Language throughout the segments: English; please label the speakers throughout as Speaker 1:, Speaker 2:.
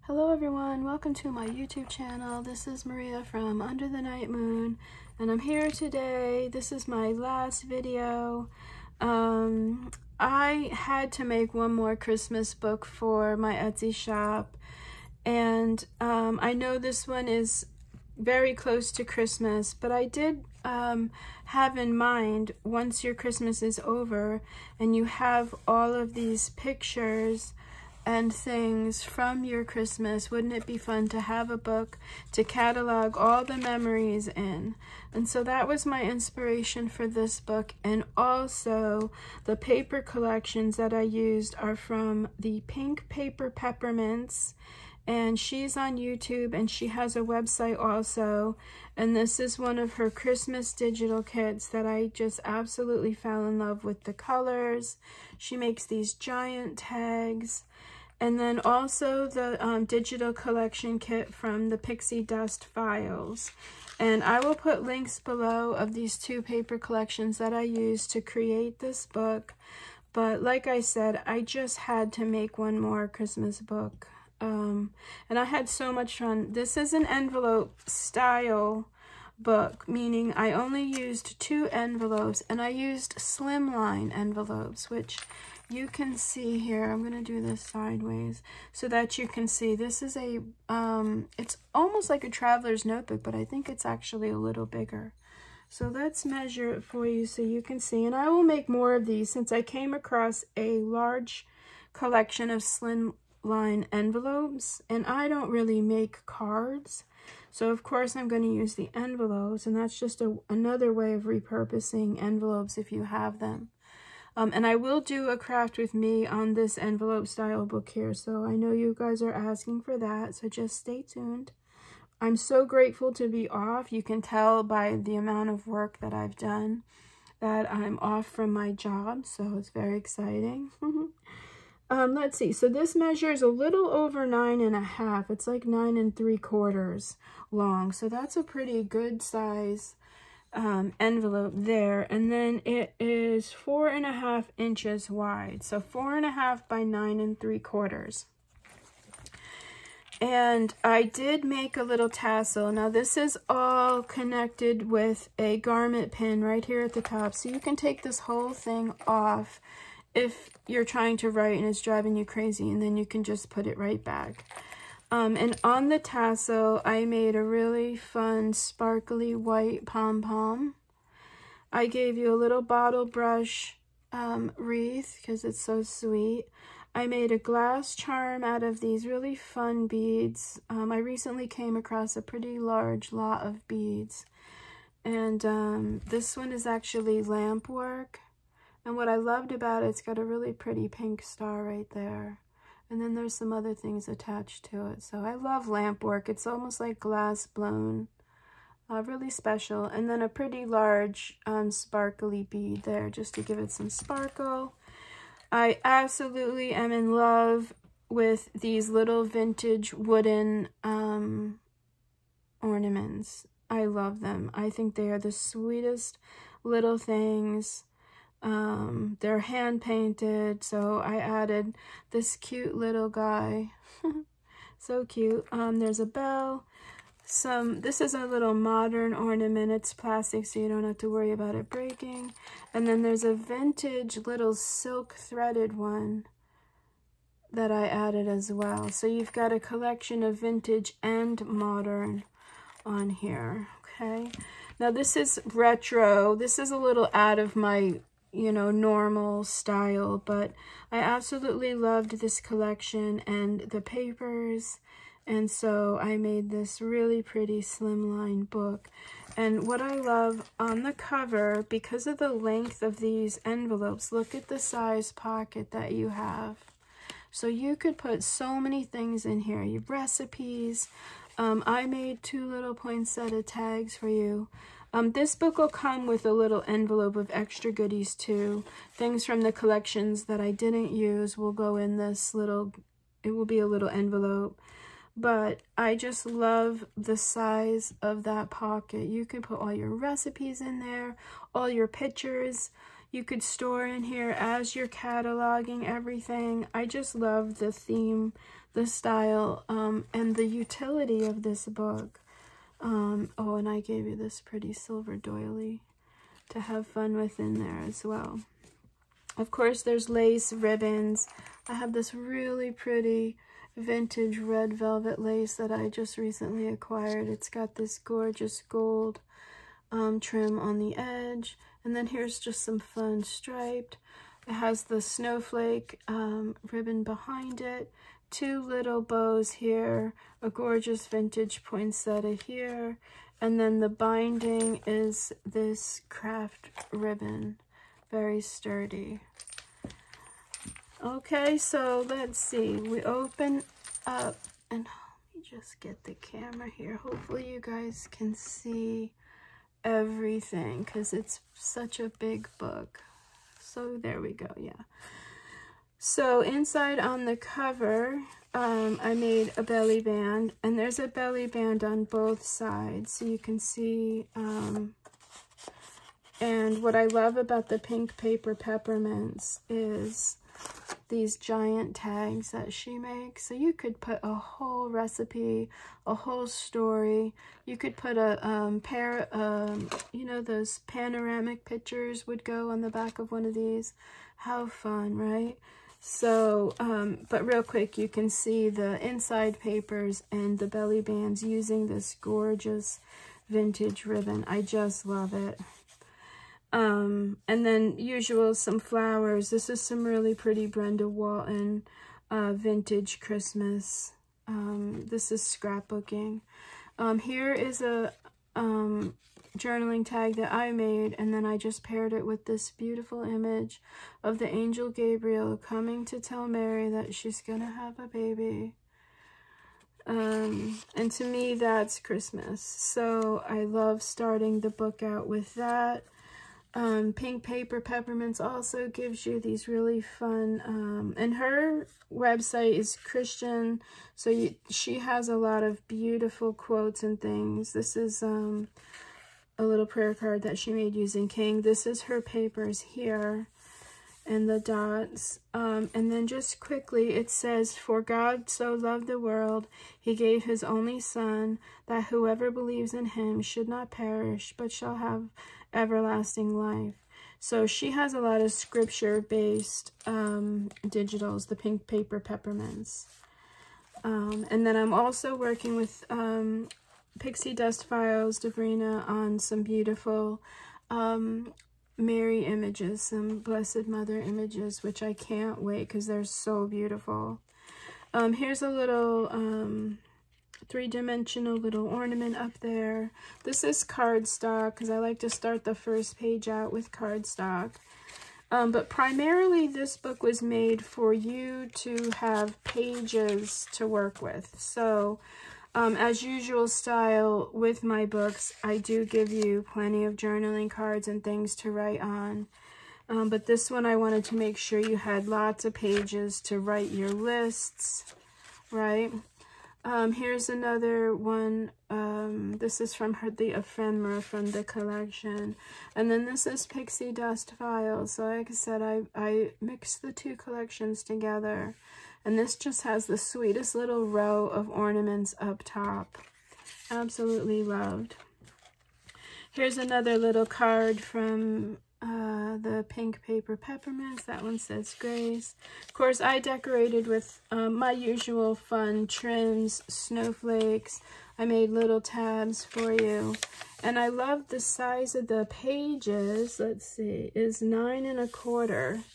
Speaker 1: Hello everyone, welcome to my YouTube channel. This is Maria from Under the Night Moon, and I'm here today. This is my last video. I had to make one more Christmas book for my Etsy shop, and I know this one is very close to Christmas, but I did have in mind, once your Christmas is over and you have all of these pictures and things from your Christmas, wouldn't it be fun to have a book to catalog all the memories in? And so that was my inspiration for this book. And also the paper collections that I used are from the Pink Paper Peppermints, and she's on YouTube and she has a website also, and this is one of her Christmas digital kits that I just absolutely fell in love with the colors. She makes these giant tags. And then also the digital collection kit from the Pixie Dust Files. And I will put links below of these two paper collections that I used to create this book. But like I said, I just had to make one more Christmas book. And I had so much fun. This is an envelope style book, meaning I only used 2 envelopes, and I used slimline envelopes, which you can see here. I'm going to do this sideways so that you can see. This is a, it's almost like a traveler's notebook, but I think it's actually a little bigger. So let's measure it for you so you can see. And I will make more of these since I came across a large collection of slimline envelopes, and I don't really make cards. So of course I'm going to use the envelopes, and that's just another way of repurposing envelopes if you have them. And I will do a craft with me on this envelope style book here, so I know you guys are asking for that, so just stay tuned. I'm so grateful to be off. You can tell by the amount of work that I've done that I'm off from my job, so it's very exciting. Let's see, so this measures a little over 9.5. It's like 9 3/4 long, so that's a pretty good size envelope there. And then it is 4.5 inches wide, so 4.5 by 9 3/4. And I did make a little tassel. Now this is all connected with a garment pin right here at the top, so you can take this whole thing off if you're trying to write and it's driving you crazy, and then you can just put it right back. And on the tassel, I made a really fun sparkly white pom-pom. I gave you a little bottle brush wreath because it's so sweet. I made a glass charm out of these really fun beads. I recently came across a pretty large lot of beads. And this one is actually lamp work. And what I loved about it, it's got a really pretty pink star right there. And then there's some other things attached to it. So I love lamp work. It's almost like glass blown. Really special. And then a pretty large sparkly bead there just to give it some sparkle. I absolutely am in love with these little vintage wooden ornaments. I love them. I think they are the sweetest little things. They're hand painted, so I added this cute little guy. So cute. There's a bell. This is a little modern ornament. It's plastic, so you don't have to worry about it breaking. And then there's a vintage little silk threaded one that I added as well. So you've got a collection of vintage and modern on here. Okay. Now this is retro. This is a little out of my normal style, but I absolutely loved this collection and the papers, and so I made this really pretty slimline book. And what I love on the cover, because of the length of these envelopes, look at the size pocket that you have. So you could put so many things in here. You have recipes. I made 2 little poinsettia tags for you. This book will come with a little envelope of extra goodies too. Things from the collections that I didn't use will go in this little, it will be a little envelope. But I just love the size of that pocket. You could put all your recipes in there, all your pictures. You could store in here as you're cataloging everything. I just love the theme the style and the utility of this book. Oh, and I gave you this pretty silver doily to have fun with in there as well. Of course, there's lace, ribbons. I have this really pretty vintage red velvet lace that I just recently acquired. It's got this gorgeous gold trim on the edge. And then here's just some fun striped. It has the snowflake ribbon behind it. 2 little bows here. A gorgeous vintage poinsettia here. And then the binding is this craft ribbon. Very sturdy. Okay, so let's see. We open up, and let me just get the camera here. Hopefully you guys can see everything because it's such a big book. So there we go, yeah. So inside on the cover, I made a belly band, and there's a belly band on both sides, so you can see. And what I love about the pink paper Peppermints is these giant tags that she makes. So you could put a whole recipe, a whole story. You could put a pair of, you know, those panoramic pictures would go on the back of one of these. How fun, right? So, but real quick, you can see the inside papers and the belly bands using this gorgeous vintage ribbon. I just love it. And then usual, some flowers. This is some really pretty Brenda Walton vintage Christmas. This is scrapbooking. Here is a journaling tag that I made, and then I just paired it with this beautiful image of the angel Gabriel coming to tell Mary that she's gonna have a baby. And to me, that's Christmas. So I love starting the book out with that. Pink paper Peppermints also gives you these really fun, and her website is Christian, so she has a lot of beautiful quotes and things. This is a little prayer card that she made using King. This is her papers here, and the dots. And then just quickly, it says, "For God so loved the world, he gave his only Son, that whoever believes in him should not perish, but shall have everlasting life." So she has a lot of scripture-based digitals, the pink paper Peppermints. And then I'm also working with Pixie Dust Files, Debrina, on some beautiful Mary images, some Blessed Mother images, which I can't wait because they're so beautiful. Here's a little three-dimensional little ornament up there. This is cardstock because I like to start the first page out with cardstock. But primarily this book was made for you to have pages to work with. So as usual style with my books, I do give you plenty of journaling cards and things to write on. But this one I wanted to make sure you had lots of pages to write your lists, right? Here's another one. This is from the ephemera from the collection. And then this is Pixie Dust Files. So like I said, I mixed the two collections together. And this just has the sweetest little row of ornaments up top. Absolutely loved. Here's another little card from the pink paper Peppermints. That one says Grace. Of course, I decorated with my usual fun trims, snowflakes. I made little tabs for you. And I love the size of the pages. Let's see, is 9 1/4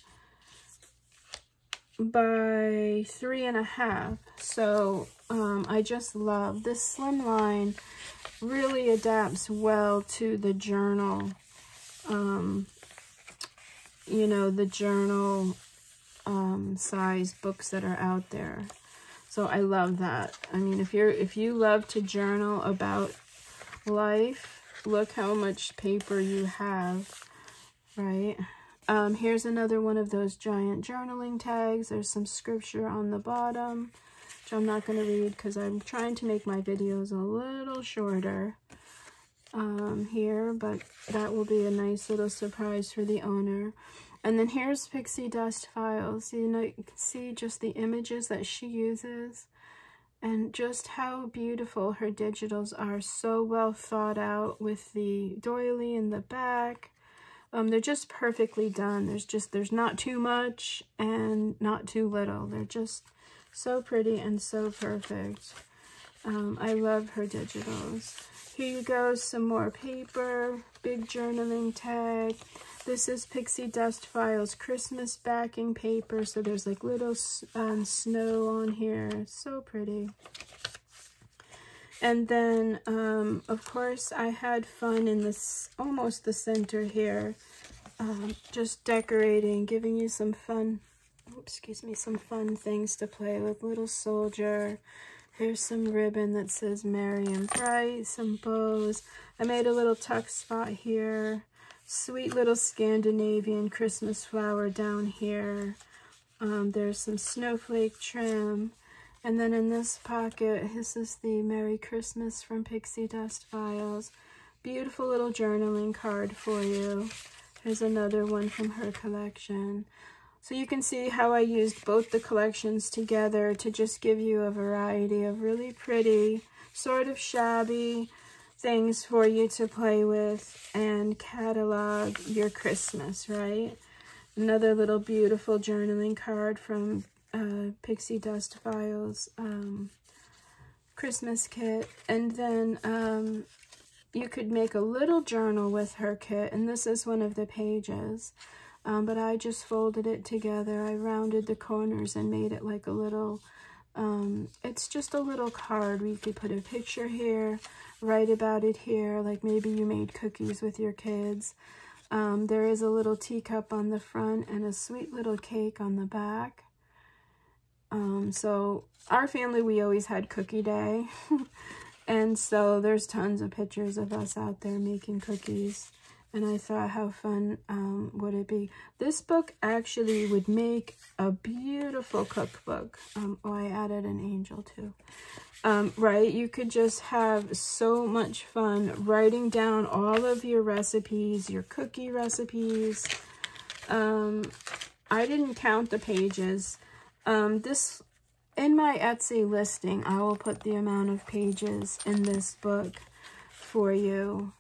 Speaker 1: by 3 1/2. So I just love this slim line. Really adapts well to the journal. You know, the journal size books that are out there. So I love that. I mean, if you love to journal about life, look how much paper you have, right? Here's another one of those giant journaling tags. There's some scripture on the bottom, which I'm not going to read because I'm trying to make my videos a little shorter here, but that will be a nice little surprise for the owner. And then here's Pixie Dust Files. You know, you can see just the images that she uses and just how beautiful her digitals are. So well thought out with the doily in the back. They're just perfectly done. There's not too much and not too little. They're just so pretty and so perfect. I love her digitals. Here you go, some more paper, big journaling tag. This is Pixie Dust Files Christmas backing paper. So there's like little snow on here. It's so pretty. And then, of course, I had fun in this, almost the center here, just decorating, giving you some fun, some fun things to play with. Little soldier. Here's some ribbon that says Merry and Bright, some bows. I made a little tuck spot here. Sweet little Scandinavian Christmas flower down here. There's some snowflake trim. And then in this pocket, this is the Merry Christmas from Pixie Dust Files. Beautiful little journaling card for you. Here's another one from her collection. So you can see how I used both the collections together to just give you a variety of really pretty, sort of shabby things for you to play with and catalog your Christmas, right? Another little beautiful journaling card from Pixie Dust Files Christmas kit. And then you could make a little journal with her kit, and this is one of the pages. But I just folded it together. I rounded the corners and made it like a little, it's just a little card where you could put a picture here, write about it here, like maybe you made cookies with your kids. There is a little teacup on the front and a sweet little cake on the back. So our family, we always had cookie day. And so there's tons of pictures of us out there making cookies. And I thought, how fun would it be? This book actually would make a beautiful cookbook. Oh, I added an angel too. Right, you could just have so much fun writing down all of your recipes, your cookie recipes. I didn't count the pages. This, in my Etsy listing, I will put the amount of pages in this book for you.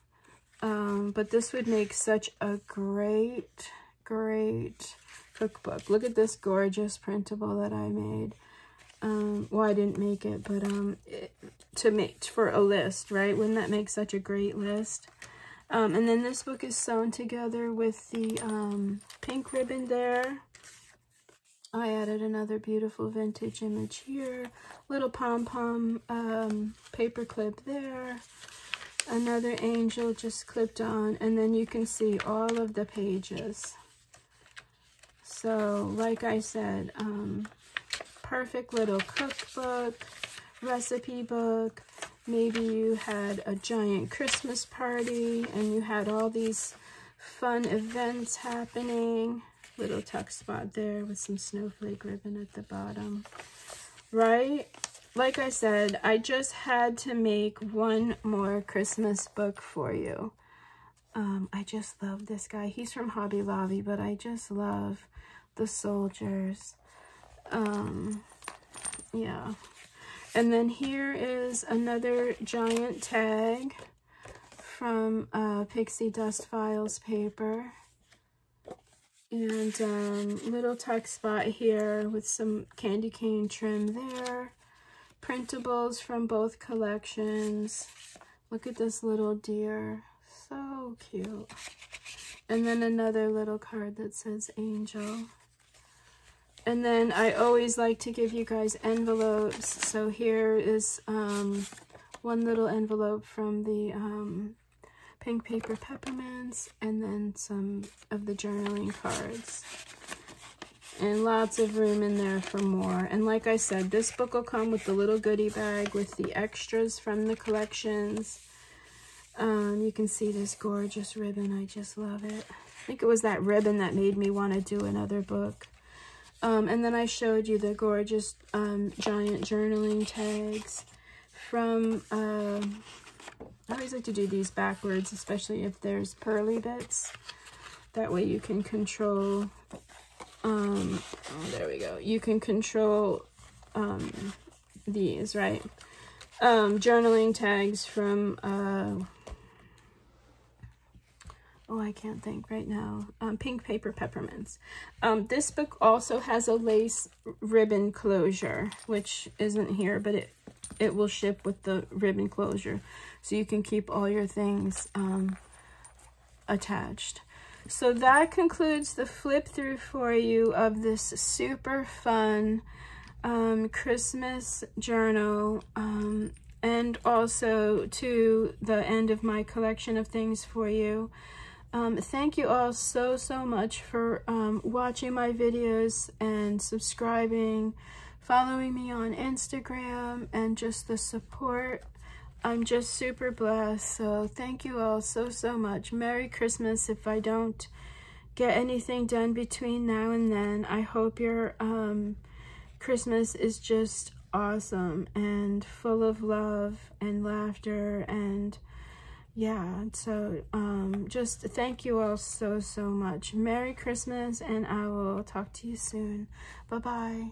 Speaker 1: But this would make such a great cookbook. Look at this gorgeous printable that I made. Well, I didn't make it, but to make for a list, right? Wouldn't that make such a great list? And then this book is sewn together with the pink ribbon there. I added another beautiful vintage image here. Little pom-pom paper clip there. Another angel just clipped on, and then you can see all of the pages. So, like I said, perfect little cookbook, recipe book. Maybe you had a giant Christmas party and you had all these fun events happening. Little tuck spot there with some snowflake ribbon at the bottom, right? Like I said, I just had to make one more Christmas book for you. I just love this guy. He's from Hobby Lobby, but I just love the soldiers. Yeah. And then here is another giant tag from Pixie Dust Files paper. And little tuck spot here with some candy cane trim there. Printables from both collections. Look at this little deer. So cute. And then another little card that says Angel. And then I always like to give you guys envelopes. So here is one little envelope from the pink paper Peppermints, and then some of the journaling cards. And lots of room in there for more. And like I said, this book will come with the little goodie bag with the extras from the collections. You can see this gorgeous ribbon. I just love it. I think it was that ribbon that made me want to do another book. And then I showed you the gorgeous giant journaling tags from... I always like to do these backwards, especially if there's pearly bits. That way you can control, oh, there we go. You can control these, right? Journaling tags from, oh, I can't think right now. Pink Paper Peppermints. This book also has a lace ribbon closure, which isn't here, but it will ship with the ribbon closure. So you can keep all your things attached. So that concludes the flip through for you of this super fun Christmas journal, and also to the end of my collection of things for you. Thank you all so much for watching my videos and subscribing, following me on Instagram, and just the support. I'm just super blessed, so thank you all so much. Merry Christmas if I don't get anything done between now and then. I hope your Christmas is just awesome and full of love and laughter, and yeah, so just thank you all so much. Merry Christmas, and I will talk to you soon. Bye-bye.